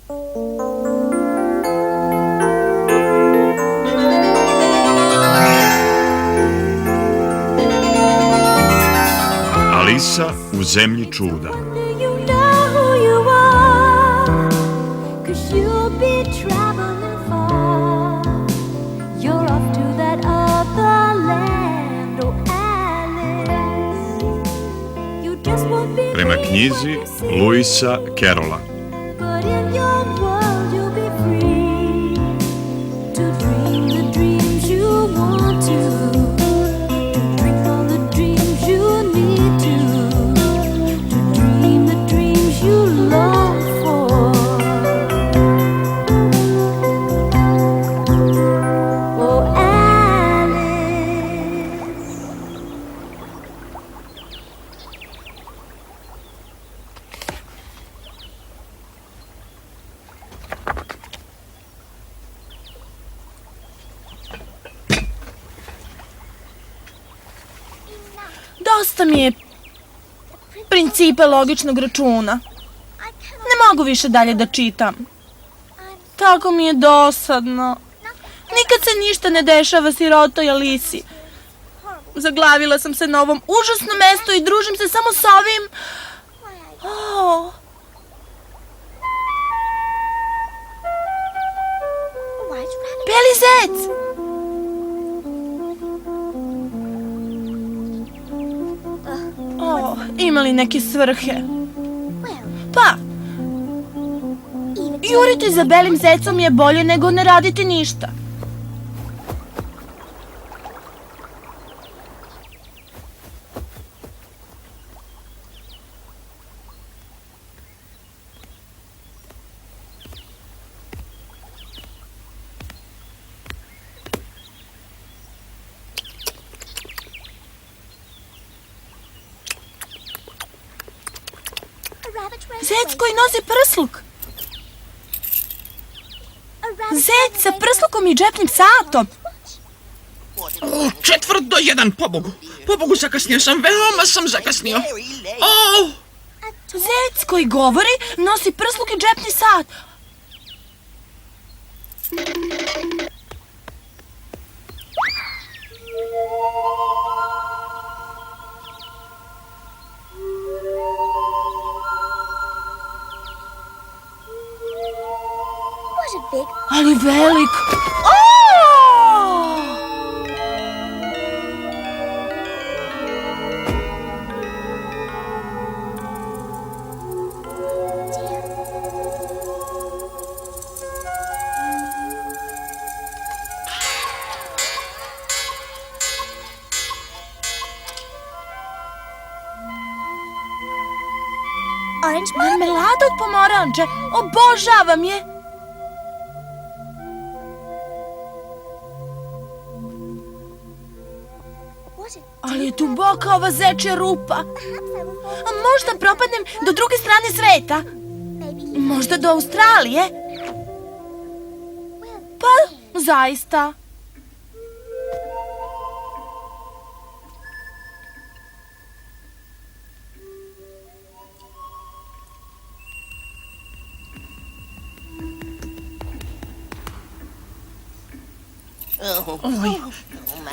Alisa u zemlji čuda. Prema knjizi Lewisa Carrolla. Dosta mi je principe logičnog računa. Ne mogu više dalje da čitam. Tako mi je dosadno. Nikad se ništa ne dešava sirotoj Alisi. Zaglavila sam se na ovom užasnom mestu i družim se samo s ovim... Oh. Beli zec! Ima li neke svrhe? Pa, juriti za belim zecom je bolje nego ne raditi ništa. Zec koji nosi prsluk. Zec sa prslukom i džepnim satom. 1:45, pobogu. Pobogu, zakasnio sam, veoma sam zakasnio. Zec koji govori, nosi prsluk i džepni sat. Ali velik. Marmelada od pomoranđe. Obožavam je. Ali je duboka ova zečja rupa. A možda propadnem do druge strane sveta. Možda do Australije. Pa, zaista.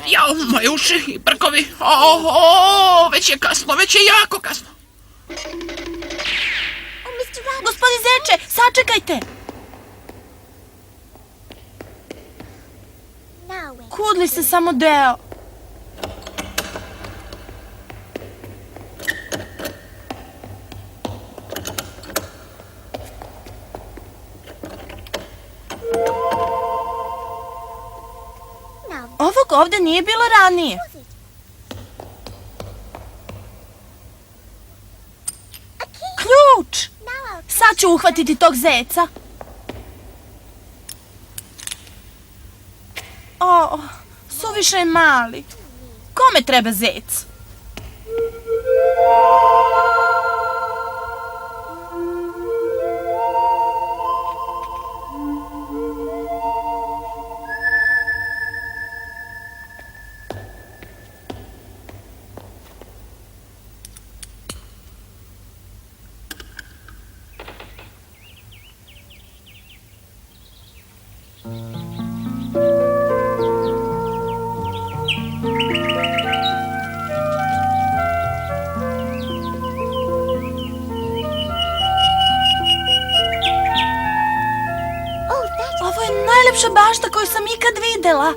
Jao, moje uši i brkovi. Već je kasno, već je jako kasno. Gospodin Zeče, sačekajte. Kudli se samo deo. Ovog ovde nije bilo ranije. Ključ! Sad ću uhvatiti tog zeca. Suviše je mali. Kome treba zec? najlepša bašta koju sam ikad videla.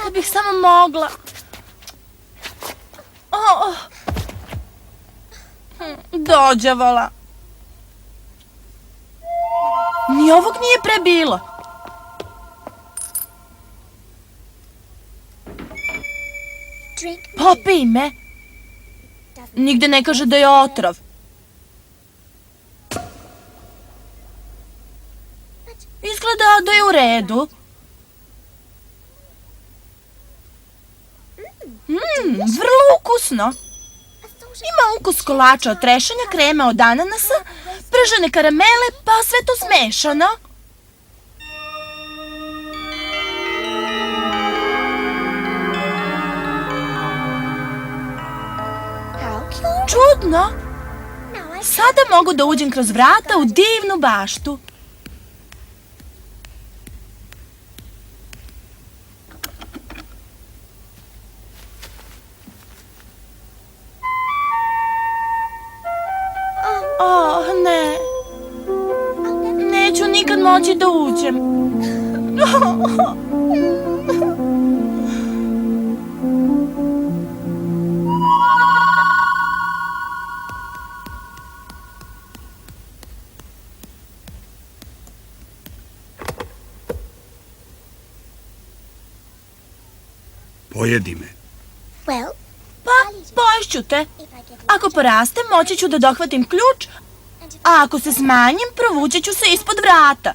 Kad bih samo mogla. Dođavola. Ni ovog nije pre bilo. Popij me. Nigde ne kaže da je otrov. Izgleda da je u redu. Vrlo ukusno. Ima ukus kolača od trešanja, kreme od ananasa, pržene karamele, pa sve to smešano. Čudno. Sada mogu da uđem kroz vrata u divnu baštu. Ne. Neću nikad moći da uđem. Pojedi me. Pa, poješću te. Ako porastem, moći ću da dohvatim ključ, a ako se smanjim, provući ću se ispod vrata.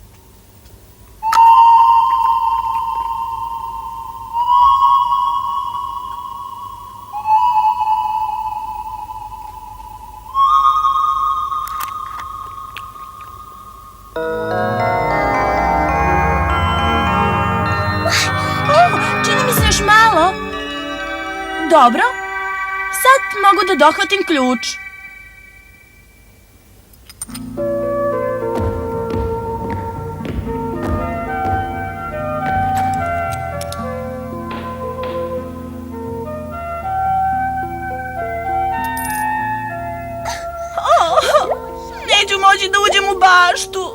Čini mi se još malo. Dobro. Sad mogu da dohvatim ključ. Neću moći da uđem u baštu.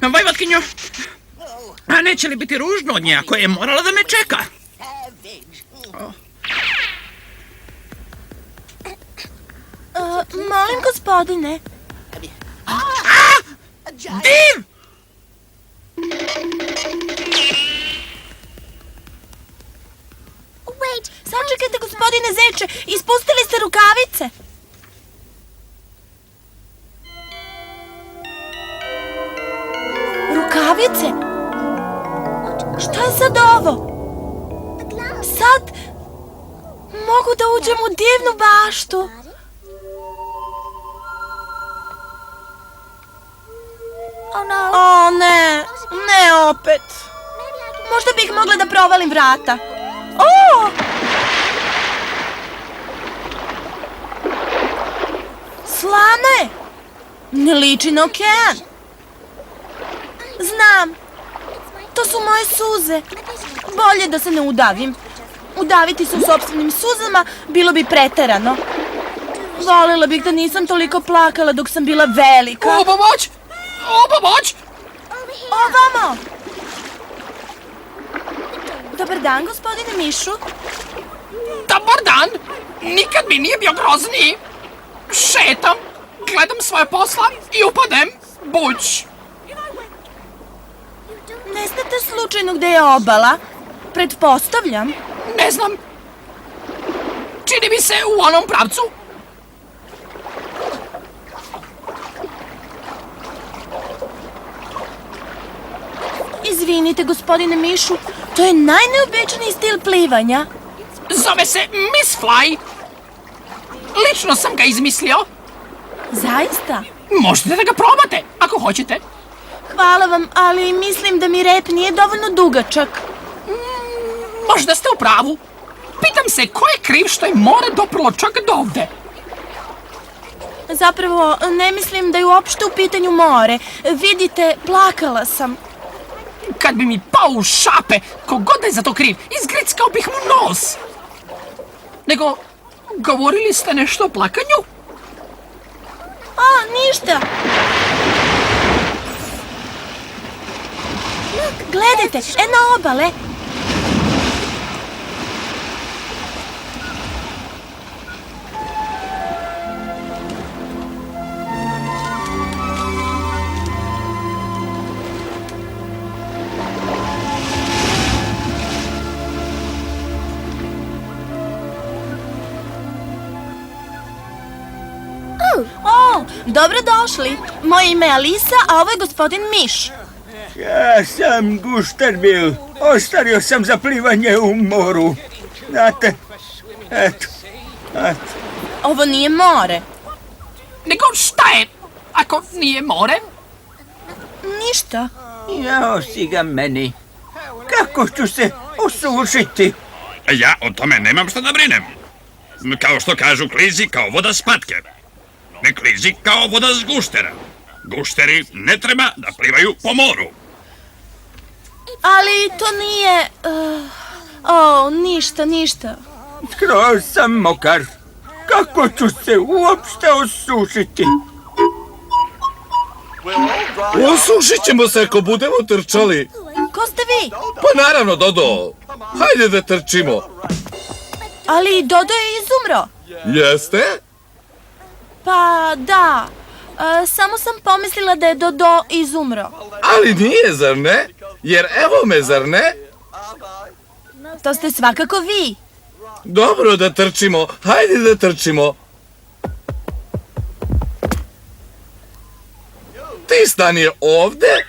Vojvotkinjo, a neće li biti ružno od nje ako je morala da me čeka? Molim, gospodine. Div! gospodine Zeče, ispustili ste rukavice. Rukavice? Šta je sad ovo? Sad mogu da uđem u divnu baštu. O ne, ne opet. Možda bih mogla da provalim vrata. O! Slano je. Ne liči na okean. Znam. To su moje suze. Bolje da se ne udavim. Udaviti se u sopstvenim suzama bilo bi preterano. Volela bih da nisam toliko plakala dok sam bila velika. O, pomoć! O, pomoć! Ovamo! Dobar dan, gospodine Mišu. Dobar dan! Nikad mi nije bio grozniji. Šetam, gledam svoje posla i upadem. Buć! Ne znate slučajno gde je obala? Pretpostavljam. Ne znam. Čini mi se u onom pravcu. Izvinite, gospodine Mišu, to je najneobičniji stil plivanja. Zove se Miss Fly. Lično sam ga izmislio. Zaista? Možete da ga probate, ako hoćete. Hvala vam, ali mislim da mi rep nije dovoljno dugačak. Možda ste u pravu. Pitam se ko je kriv što je more doprlo čak do ovde. Zapravo, ne mislim da je uopšte u pitanju more. Vidite, plakala sam. Kad bi mi pao u šape, kogod da je za to kriv, izgrickao bih mu nos. Nego, govorili ste nešto o plakanju? A, ništa. Gledajte, eno obale. O, dobrodošli. Moje ime je Alisa, a ovo je gospodin Miš. Ja sam gušter bil. Ostario sam za plivanje u moru. Znate, eto. Ovo nije more. Nego šta je, ako nije more? Ništa. Jao si ga meni. Kako ću se osušiti? Ja o tome nemam što da brinem. Kao što kažu, klizi kao voda s patke. Ne klizi kao voda s guštera. Gušteri ne treba da plivaju po moru. Ali to nije... ništa. Skroz sam mokar. Kako ću se uopšte osušiti? Osušit ćemo se ako budemo trčali. Ko ste vi? Pa naravno, Dodo. Hajde da trčimo. Ali Dodo je izumro. Jeste? Pa da. Samo sam pomislila da je Dodo izumro. Ali nije, zar ne? Jer evo me, zar ne? To ste svakako vi. Dobro da trčimo. Hajde da trčimo. Ti stani ovde.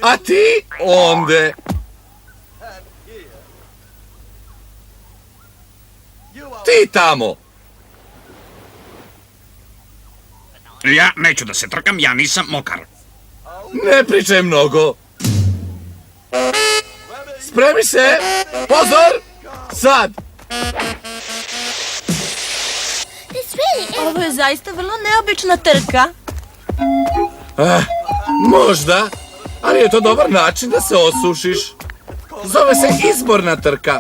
A ti onde. Ti tamo. Ja neću da se trkam, ja nisam mokar. Ne pričaj mnogo. Spremi se. Pozor. Sad. Ovo je zaista vrlo neobična trka. Možda, ali je to dobar način da se osušiš. Zove se izborna trka.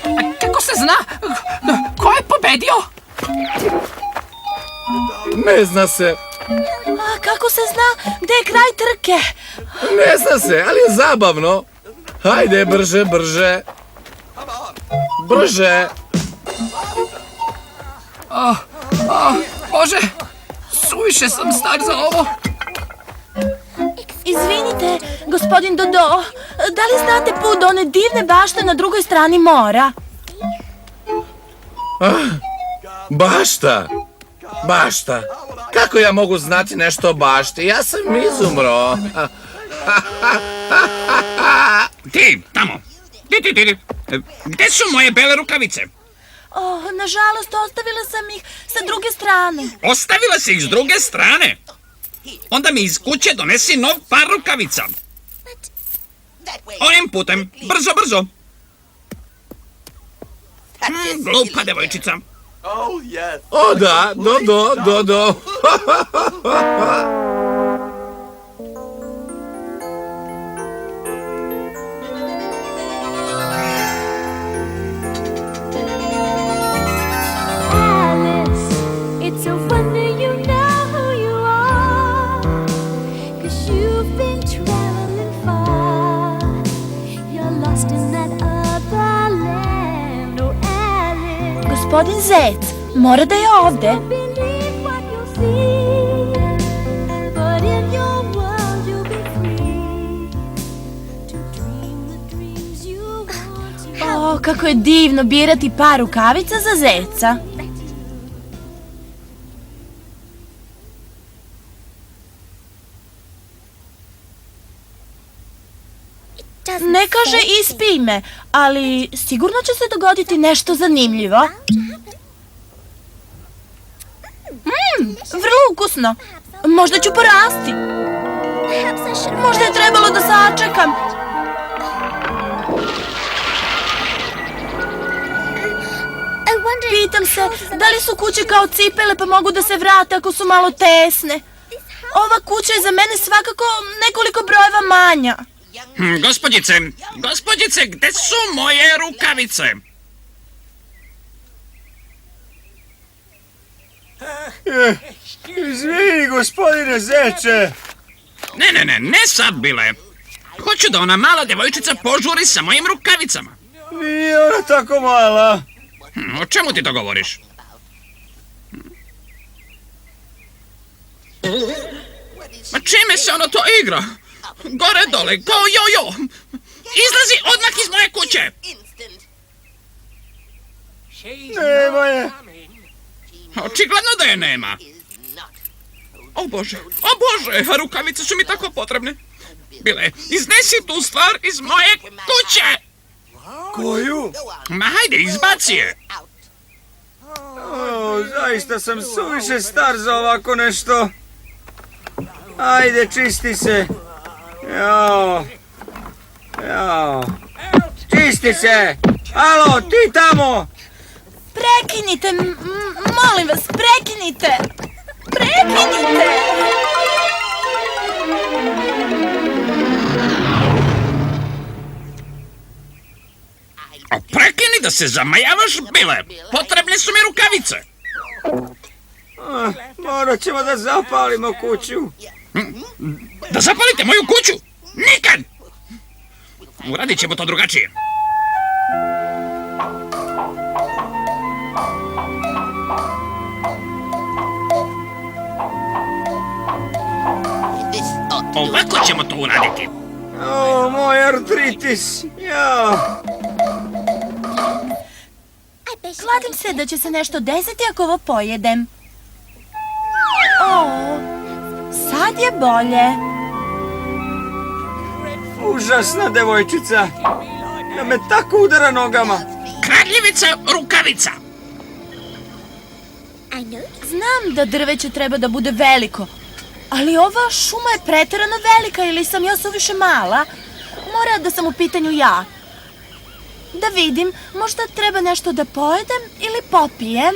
A kako se zna? Ko je pobedio? Ne zna se. A kako se zna gde je kraj trke? Ne zna se, ali je zabavno. Hajde, brže, brže. Brže. Bože, suviše sam star za ovo. Izvinite, gospodin Dodo, Da li znate put do one divne bašte na drugoj strani mora? Bašta. Bašta. Kako ja mogu znati nešto o bašti? Ja sam izumro. Ti, tamo. Ti. Gde su moje bele rukavice? Nažalost, ostavila sam ih sa druge strane. Ostavila si ih s druge strane? Onda mi iz kuće donesi nov par rukavica. Ovim putem. Brzo. Glupa devojčica. O da, do. Alice, it's a wonder you know who you are, 'cause you've been traveling far. You're lost in that other land, oh Alice. Gospodin Zec, mora da je ovde. Believe what you see, but in your world you'll be free to dream the dreams you want to. Kako je divno birati par rukavica za zeca. Ne kaže ispij me, ali sigurno će se dogoditi nešto zanimljivo. Vrlo ukusno. Možda ću porasti. Možda je trebalo da sačekam. Pitam se, da li su kuće kao cipele pa mogu da se vrate ako su malo tesne. Ova kuća je za mene svakako nekoliko brojeva manja. Gospođice, gde su moje rukavice? Izvini, gospodine Zeče. Ne sad, Bile. Hoću da ona mala devojčica požuri sa mojim rukavicama. Nije ona tako mala. O čemu ti to govoriš? Ma čime se ono to igra? Gore dole, kao jojo! Izlazi odmah iz moje kuće! Nema je. Očigledno da je nema. O Bože, rukavice su mi tako potrebne. Bile, iznesi tu stvar iz moje kuće! Koju? Ma hajde, izbaci je! Zaista sam suviše star za ovako nešto. Ajde, čisti se. Jao. Čisti se! Alo, ti tamo! Prekinite, molim vas, prekinite! Prekini da se zamajavaš, Bile! Potrebne su mi rukavice! Morat ćemo da zapalimo kuću. Da zapalite moju kuću? Nikad! Uradit ćemo to drugačije. Ovako ćemo to uraditi. O, moj artritis. Jao. Kladim se da će se nešto desiti ako ovo pojedem. Sad je bolje. Užasna devojčica. Da me tako udara nogama. Kradljivica rukavica. Znam da drveće treba da bude veliko, ali ova šuma je preterano velika ili sam ja suviše mala. Mora da sam u pitanju ja. Da vidim, možda treba nešto da pojedem ili popijem.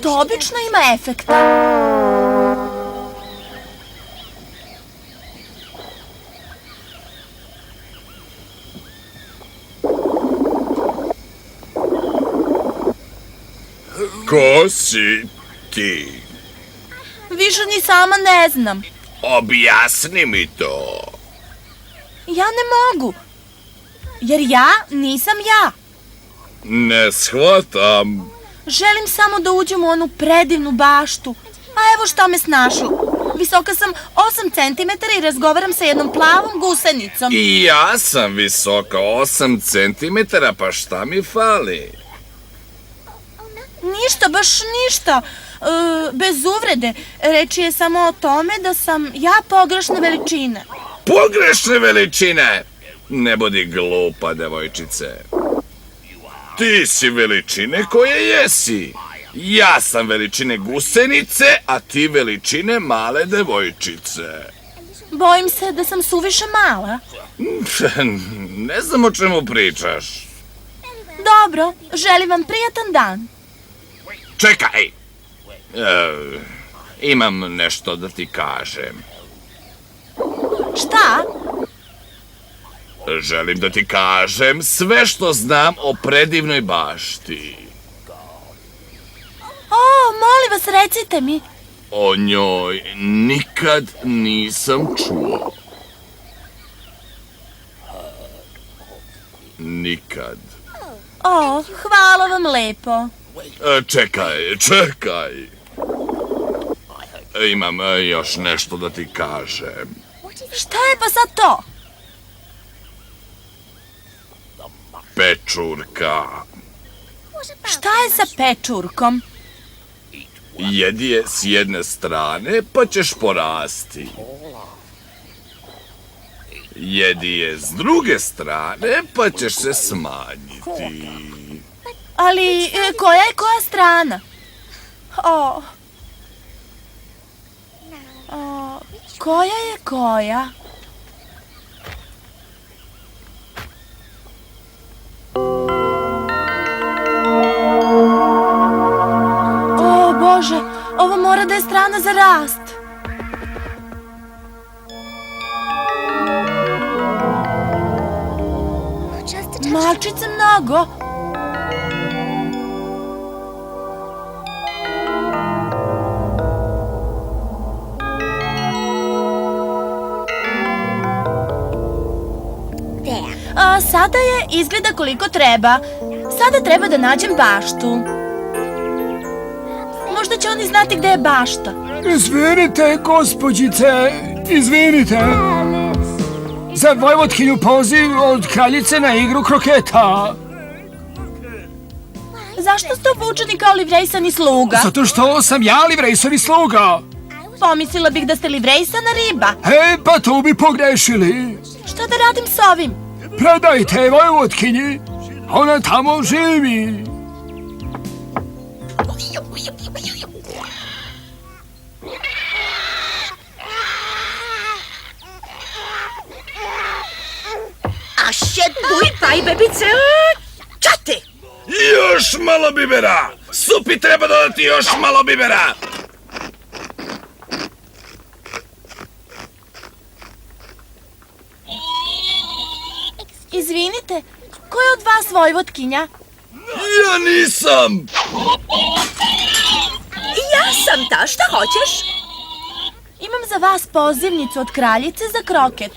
To obično ima efekta. Ko si ti? Više ni sama ne znam. Objasni mi to. Ja ne mogu. Jer ja nisam ja. Ne shvatam. Želim samo da uđem u onu predivnu baštu. A evo šta me snašlo. Visoka sam 8 centimetara i razgovaram sa jednom plavom gusenicom. I ja sam visoka 8 centimetara, pa šta mi fali? Ništa, baš ništa. Bez uvrede. Reč je samo o tome da sam ja pogrešne veličine. Pogrešne veličine! Ne budi glupa, devojčice. Ti si veličine koje jesi. Ja sam veličine gusenice, a ti veličine male devojčice. Bojim se da sam suviše mala. Ne znam o čemu pričaš. Dobro, želim vam prijatan dan. Čekaj! Imam nešto da ti kažem. Šta? Želim da ti kažem sve što znam o predivnoj bašti. O, molim vas, recite mi. O njoj nikad nisam čuo. Nikad. O, hvala vam lepo. Čekaj. Imam još nešto da ti kažem. Šta je pa sad to? Pečurka. Šta je sa pečurkom? Jedi je s jedne strane, pa ćeš porasti. Jedi je s druge strane, pa ćeš se smanjiti. Ali koja je koja strana? Koja je koja? O, Bože, ovo mora da je strana za rast. Malčice mnogo. Sada je izgleda koliko treba. Sada treba da nađem baštu. Možda će oni znati gde je bašta. Izvinite, gospođice, izvinite. Za Vojvotkinju poziv od kraljice na igru kroketa. Zašto ste obučeni kao livrejsani sluga? Zato što sam ja livrejsani sluga. Pomislila bih da ste livrejsana riba. Pa tu bi pogrešili. Šta da radim s ovim? Predajte je Vojvotkinji. Ona tamo živi. Bujpaj, bebice, čate! Još malo bibera! Supi treba dodati još malo bibera! Izvinite, ko je od vas Vojvotkinja? Ja nisam! Ja sam ta, šta hoćeš? Imam za vas pozivnicu od kraljice za kroket.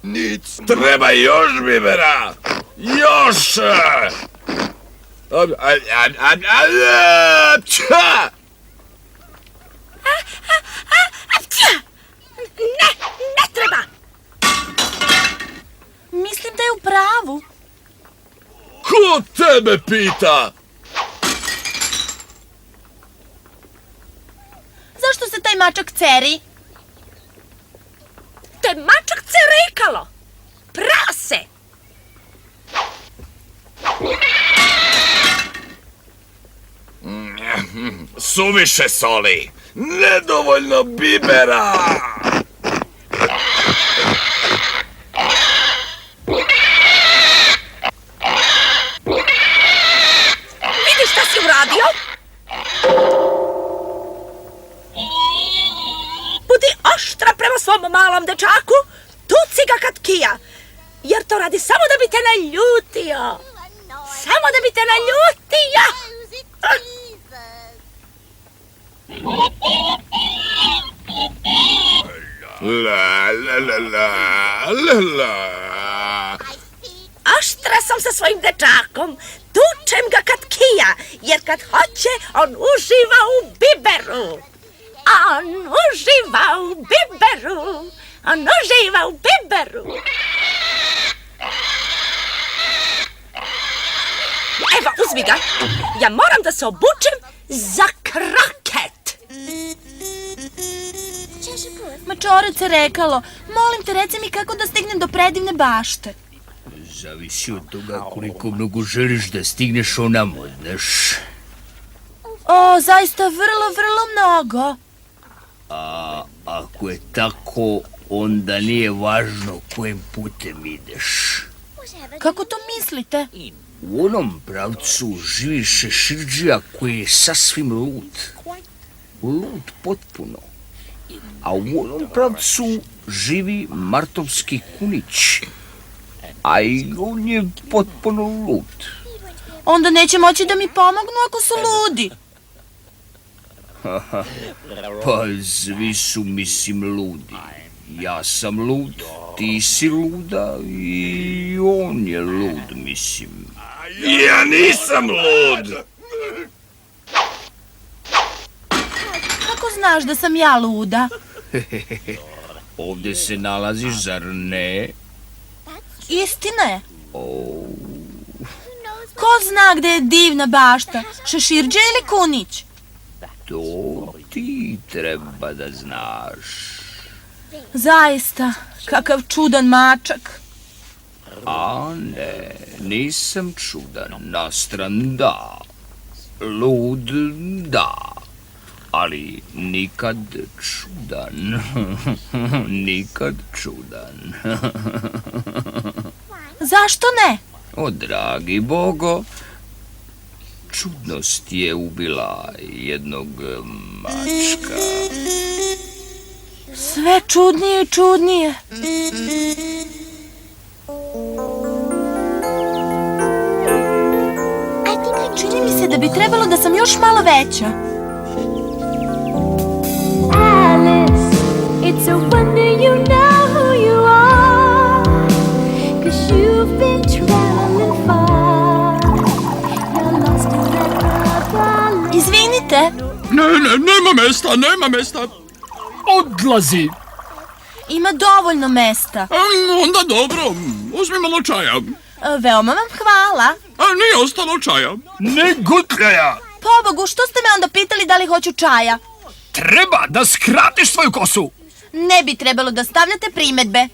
Nic, treba još bibera! Još! Ne treba! Mislim da je u pravu. Ko tebe pita? Zašto se taj mačak ceri? Te mačak cerekalo! Prase! Suviše soli! Nedovoljno bibera! Vidi šta si uradio? Budi oštra prema svom malom dečaku, tuci ga kad kija, jer to radi samo da bi te naljutio. Samo da bi te naljutio! La la la la la la. Oštra sam sa svojim dečakom, tuči vučem ga kad kija, jer kad hoće, on uživa u biberu. On uživa u biberu. On uživa u biberu. Evo, uzmi ga. Ja moram da se obučem za kraket. Mačorac je rekalo, molim te reci mi kako da stignem do predivne bašte. Zavisi od toga koliko mnogo želiš da stigneš onamo, znaš. O, zaista vrlo mnogo. A ako je tako, onda nije važno kojim putem ideš. Kako to mislite? U onom pravcu živi šeširdžija koji je sasvim lud. Lud potpuno. A u onom pravcu živi martovski kunić. A i on je potpuno lud. Onda neće moći da mi pomognu ako su ludi. Pa svi su, mislim, ludi. Ja sam lud, ti si luda i on je lud, mislim. Ja nisam lud. Kako znaš da sam ja luda? Ovdje se nalaziš, zar ne? Istina je. Ko zna gde je divna bašta? Šeširđe ili kunić? To ti treba da znaš. Zaista, kakav čudan mačak. A ne, nisam čudan, nastran da. Lud da, ali nikad čudan. Nikad čudan. Zašto ne? O, dragi Bogo, čudnost je ubila jednog mačka. Sve čudnije i čudnije. Čini mi se da bi trebalo da sam još malo veća. Alice, it's a wonder you know who you are, 'cause you've been traveling far. You're lost in that world. Izvinite, Nema mesta. Odlazi. ima dovoljno mesta. Onda dobro, uzmi malo čaja. Veoma vam hvala. Nije ostalo čaja. Ne gutljaja. Pobogu, što ste me onda pitali da li hoću čaja? Treba da skratiš svoju kosu. Ne bi trebalo da stavljate primetbe.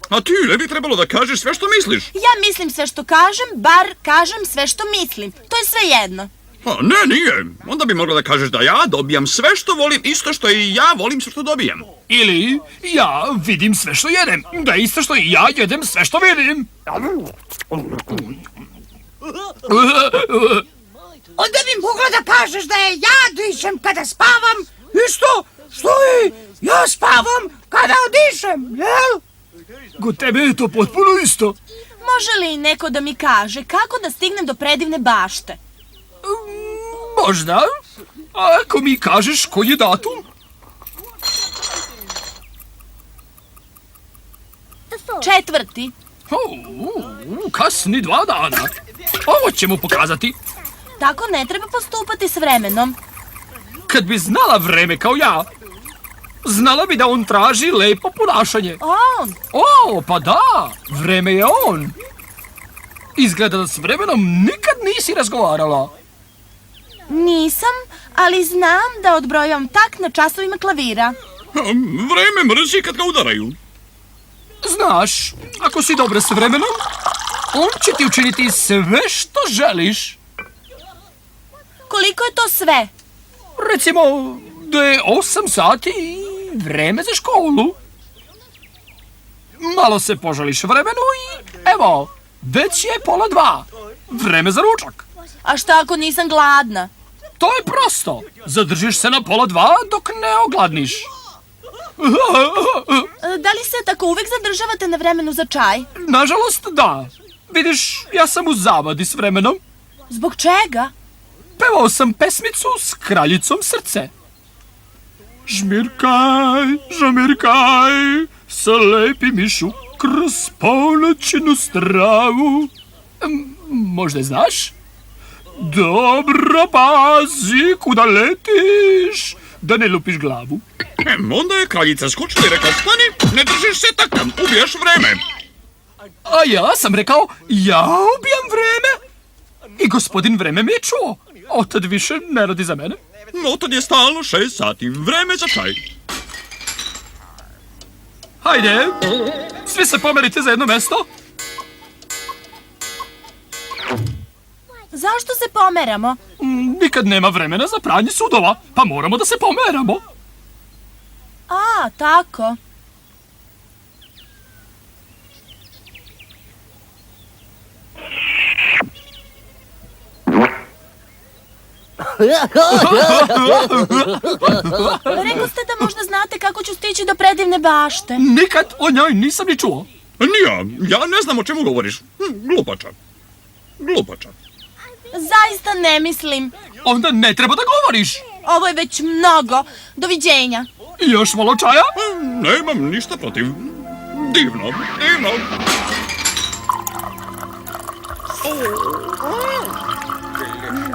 A ti ne bi trebalo da kažeš sve što misliš. Ja mislim sve što kažem, bar kažem sve što mislim. To je sve jedno. Ne, nije. Onda bi mogla da kažeš da ja dobijam sve što volim, isto što i ja volim sve što dobijam. Ili ja vidim sve što jedem. Da isto što i ja jedem sve što vidim. Onda bi mogla da kažeš da je ja dišem kada spavam, isto što i ja spavam kada dišem, jel? Kod tebe je to potpuno isto. Može li neko da mi kaže kako da stignem do predivne bašte? Možda. A ako mi kažeš koji je datum? 4. Kasni 2 dana. Ovo ćemo pokazati. Tako ne treba postupati s vremenom. Kad bi znala vreme kao ja, znala bi da on traži lepo ponašanje. On, O, pa da, vreme je on. Izgleda da s vremenom nikad nisi razgovarala. nisam, ali znam da odbrojavam tak na časovima klavira. Vreme mrzi kad ga udaraju. Znaš, ako si dobra s vremenom, on će ti učiniti sve što želiš. Koliko je to sve? Recimo da je 8 sati i vreme za školu. Malo se požališ vremenu i evo, već je 1:30. Vreme za ručak. A šta ako nisam gladna? To je prosto. Zadržiš se na 1:30 dok ne ogladniš. Da li se tako uvek zadržavate na vremenu za čaj? Nažalost, da. Vidiš, ja sam u zavadi s vremenom. Zbog čega? Pevao sam pesmicu s kraljicom srce. Žmirkaj, žmirkaj, sa lepi mišu kroz ponoćnu stravu. Možda je znaš? Dobro, pazi kuda letiš, da ne lupiš glavu. Onda je kraljica skočila i rekla, stani, ne držiš se takav, ubijaš vreme. A ja sam rekao, ja ubijam vreme. I gospodin vreme mi je čuo. Otad više ne radi za mene. Otad je stalno 6 sati, vreme za čaj. Hajde, svi se pomerite za jedno mesto. Zašto se pomeramo? Nikad nema vremena za pranje sudova, pa moramo da se pomeramo. A, tako. Rekoste da možda znate kako ću stići do predivne bašte. Nikad o njoj nisam ni čuo. Ja ne znam o čemu govoriš. Glupača. Glupača. Zaista ne mislim. Onda ne treba da govoriš. Ovo je već mnogo. Doviđenja. Još malo čaja? Nemam ništa protiv. Divno, divno.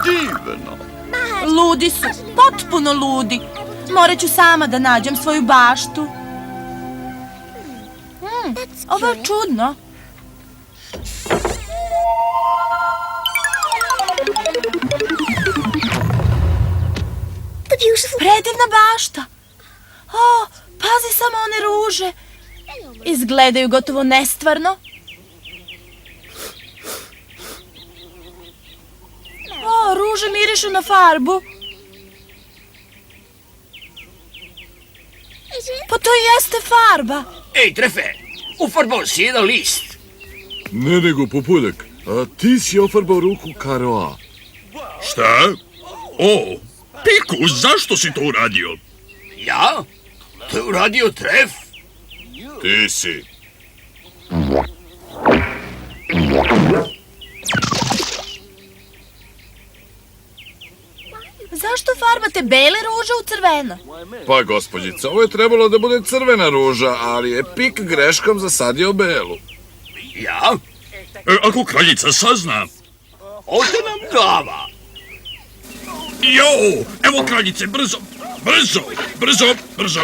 Divno. Ludi su. Potpuno ludi. Morat ću sama da nađem svoju baštu. Ovo je čudno. Predivna bašta. O, pazi samo one ruže. Izgledaju gotovo nestvarno. O, ruže mirišu na farbu. Pa to jeste farba. Ej, Trefe, ufarbao si jedan list. Ne nego, Populjak, a ti si ofarbao ruku Karoa. Šta? O, Piku, zašto si to uradio? Ja? To je uradio Tref. Ti si. Zašto farbate bele ruže u crveno? Pa, gospođica, ovo je trebalo da bude crvena ruža, ali je Pik greškom zasadio belu. Ja? Ako kraljica sazna... Ode nam glava. Jo, evo kraljice, brzo, brzo, brzo, brzo.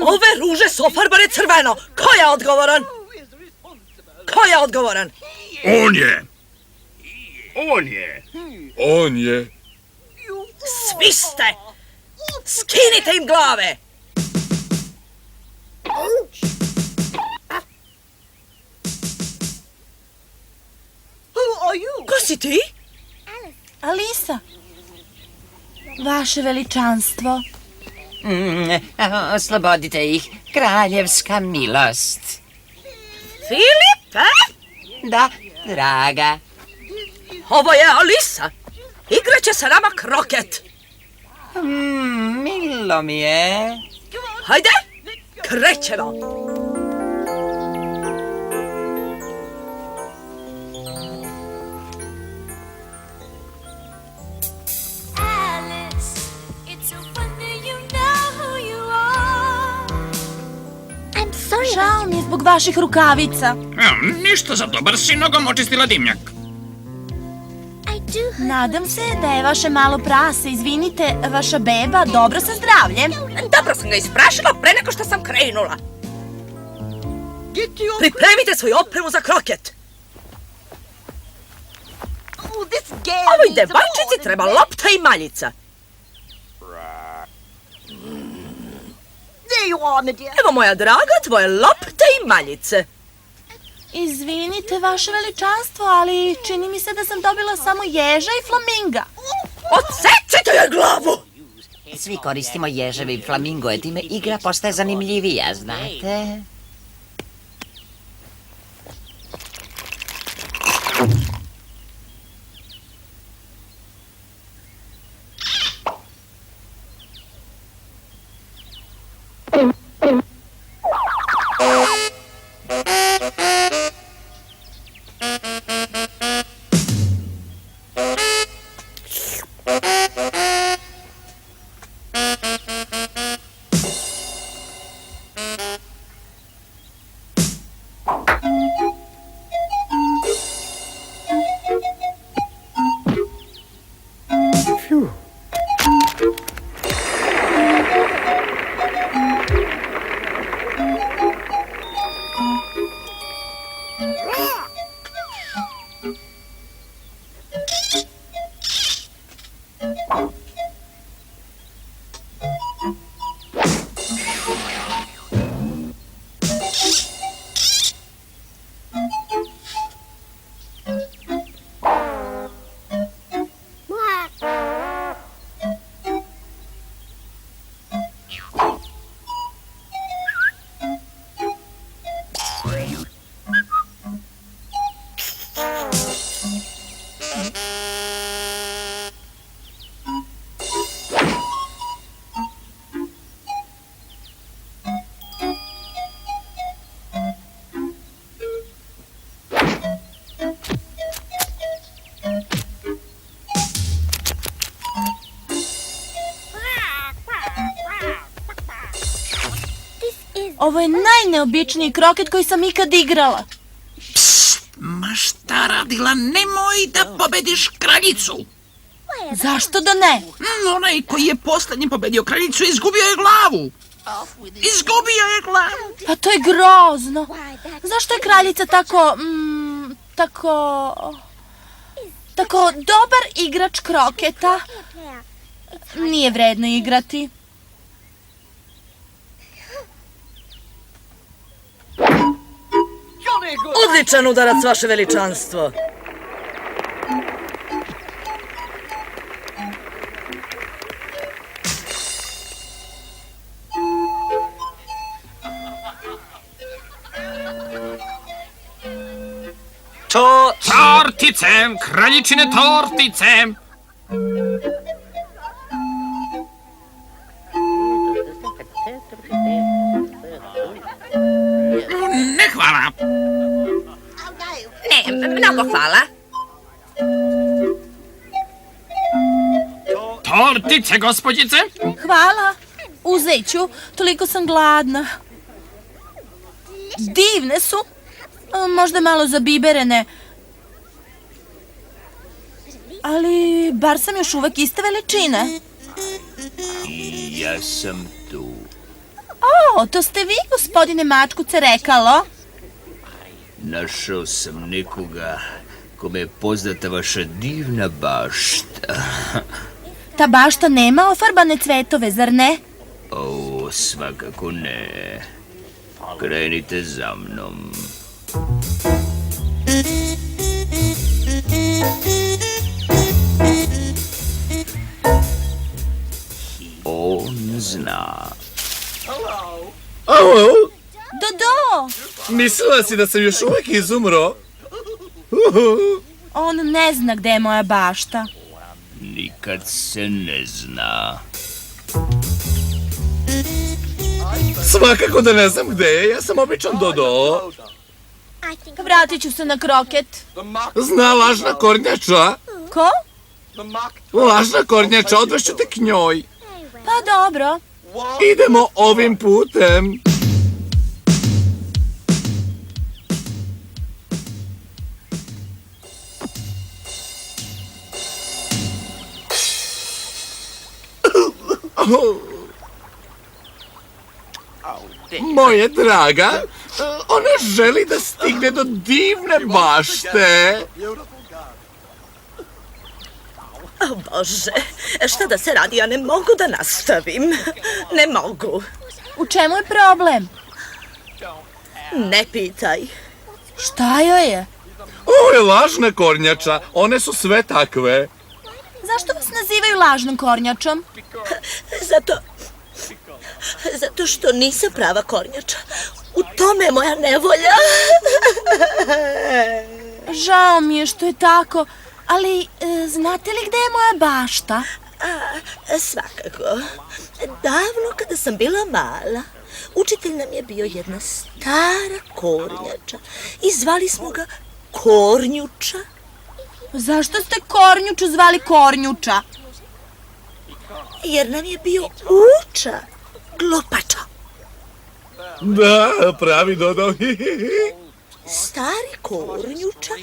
Ove ruže su ofarbane crveno. Ko je odgovoran? Ko je odgovoran? On je. On je. On je. Svi ste. Skinite im glave. Ko si ti? Alisa. Vaše veličanstvo. Oslobodite ih, kraljevska milost. Filipe? Da, draga. Ovo je Alisa. Igraće sa nama kroket. Milo mi je. Hajde, krećemo. Alice, it's a wonder you know who you are. I'm sorry. Žao mi je zbog vaših rukavica. Ništa za dobar si nogom očistila dimnjak. I do. Nadam se da je vaše malo prase, izvinite, vaša beba dobro sa zdravljem. Dobro sam ga isprašila pre nego što sam krenula. Pripremite svoju opremu za kroket. Ovoj devojčici treba lopta i maljica. Evo moja draga, tvoje lopte i maljice. Izvinite, vaše veličanstvo, ali čini mi se da sam dobila samo ježa i flaminga. Odsečite joj glavu! Svi koristimo ježeve i flamingoje, time igra postaje zanimljivija, znate? Ovo je najneobičniji kroket koji sam ikad igrala. Ma šta radila, nemoj da pobediš kraljicu. Zašto da ne? Onaj koji je posljednji pobedio kraljicu izgubio je glavu. Izgubio je glavu. Pa to je grozno. Zašto je kraljica tako dobar igrač kroketa? Nije vredno igrati. Odličan udarac, vaše veličanstvo. Tortice, kraljičine tortice. Ne hvala. Ne, mnogo hvala. Tortice, gospođice. Hvala. Uzet ću. Toliko sam gladna. Divne su. Možda malo zabiberene. Ali bar sam još uvek iste veličine. I ja sam tu. O, to ste vi, gospodine Mačkuce, rekalo? Našao sam nekoga kome je poznata vaša divna bašta. Ta bašta nema ofarbane cvetove, zar ne? O, svakako ne. Krenite za mnom. On zna. Alo, Dodo! mislila si da sam još uvijek izumro? On ne zna gde je moja bašta. Nikad se ne zna. Svakako da ne znam gde je, ja sam običan Dodo. Vratit ću se na kroket. Zna lažna kornjača. Ko? Lažna kornjača, odvešću te k njoj. Pa dobro. Idemo ovim putem. Moje draga, ona želi da stigne do divne bašte. O Bože, šta da se radi, ja ne mogu da nastavim. Ne mogu. U čemu je problem? Ne pitaj. Šta joj je? Ovo je lažna kornjača, one su sve takve. Zašto vas nazivaju lažnom kornjačom? Zato što nisam prava kornjača. U tome je moja nevolja. Žao mi je što je tako, ali znate li gde je moja bašta? Svakako. Davno kada sam bila mala, učitelj nam je bio jedna stara kornjača i zvali smo ga Kornjuča. Zašto ste kornjuču zvali kornjuča? Jer nam je bio uča, glupača. Da, pravi Dodo. Stari Kornjuča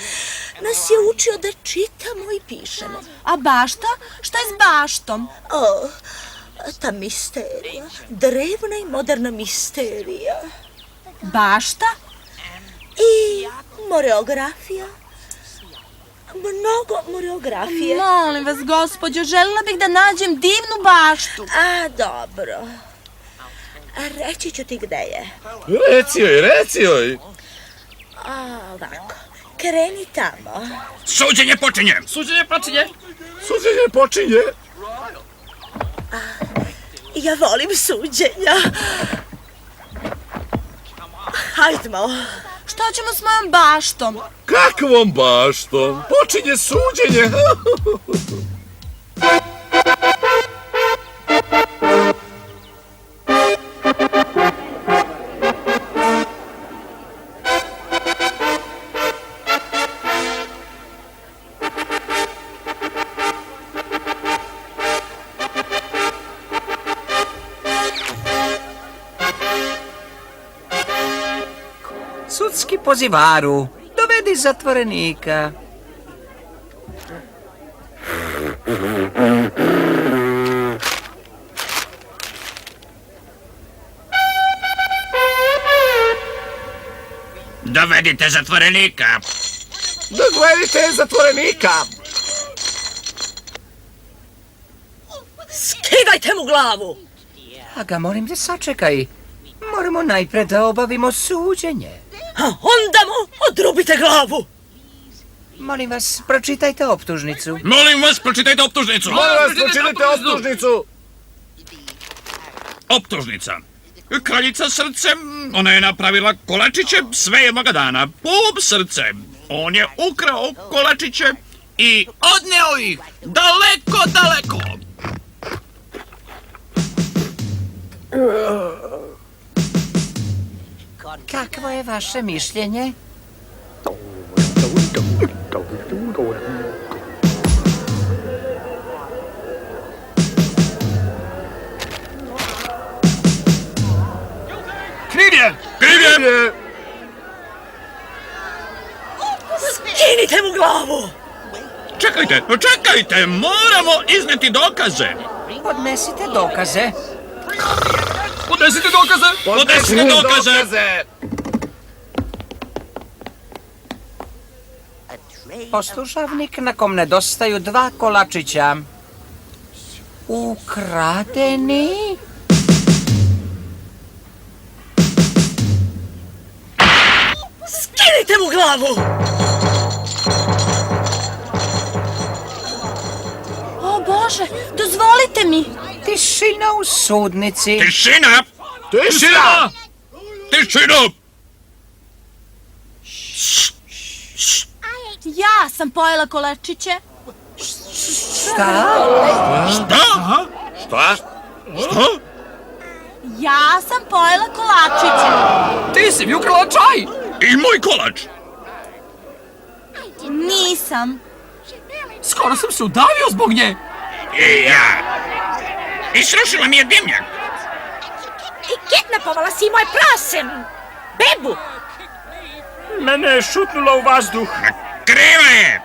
nas je učio da čitamo i pišemo. A bašta? Šta je s baštom? O, ta misterija, drevna i moderna misterija. Bašta? I moreografija. Mnogo moreografije. Molim vas, gospođo, željela bih da nađem divnu baštu. Dobro. Reći ću ti gde je. Reci joj. Ovako, kreni tamo. Suđenje počinje. Suđenje počinje. Suđenje počinje. Ja volim suđenja. Hajdmo. Šta ćemo s mojom baštom? Kakvom baštom? Počinje suđenje. Sudski pozivaru, dovedi zatvorenika. Dovedite zatvorenika. Dovedite zatvorenika. Skidajte mu glavu. A ga molim da sačekaj. Moramo najpre da obavimo suđenje. A onda mu odrubite glavu. Molim vas, pročitajte optužnicu. Molim vas, pročitajte optužnicu. Pročitajte optužnicu. Optužnica. Kraljica srcem, ona je napravila kolačiće sve jednoga dana. Pub srcem. On je ukrao kolačiće i odneo ih daleko, daleko. Kakvo je vaše mišljenje? Kriv je! Kriv je! Skinite mu glavu. Čekajte, moramo izneti dokaze. Podnesite dokaze. Podnesite dokaze! Poslušavnik na kom nedostaju 2 kolačića. Ukradeni? Skinite mu glavu. O Bože, dozvolite mi. Tišina u sudnici. Tišina! Ja sam pojela kolačiće. Šta? Šta? Ja sam pojela kolačiće. Ti si mi ukrala čaj. I moj kolač. Nisam. Skoro sam se udavio zbog nje. I ja. I srušila mi je dimnjak. I kidnapovala si moj prasen. Bebu. Mene je šutnula u vazduh. Kriva je.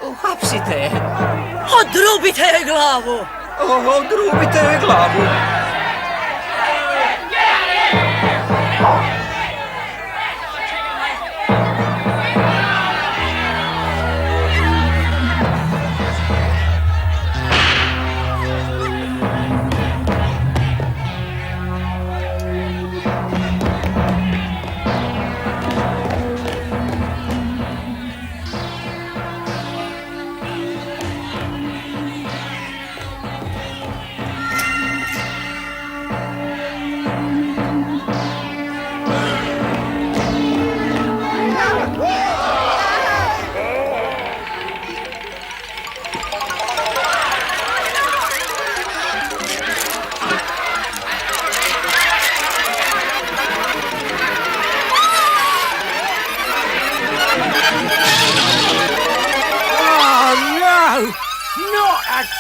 Uhapsite je. Odrubite joj glavu. Odrubite joj glavu.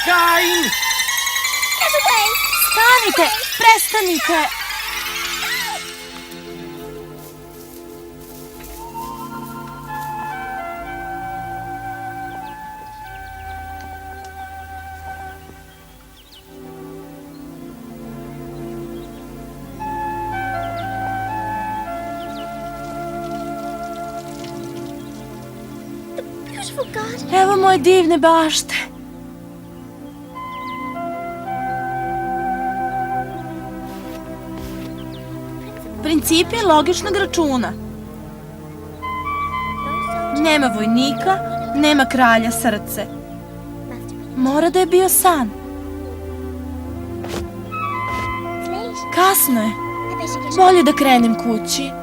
Kain! Stanite, prestanite. Evo moje divne bašte. Principi logičnog računa. Nema vojnika, nema kralja srce. Mora da je bio san. Kasno je. Bolje da krenem kući.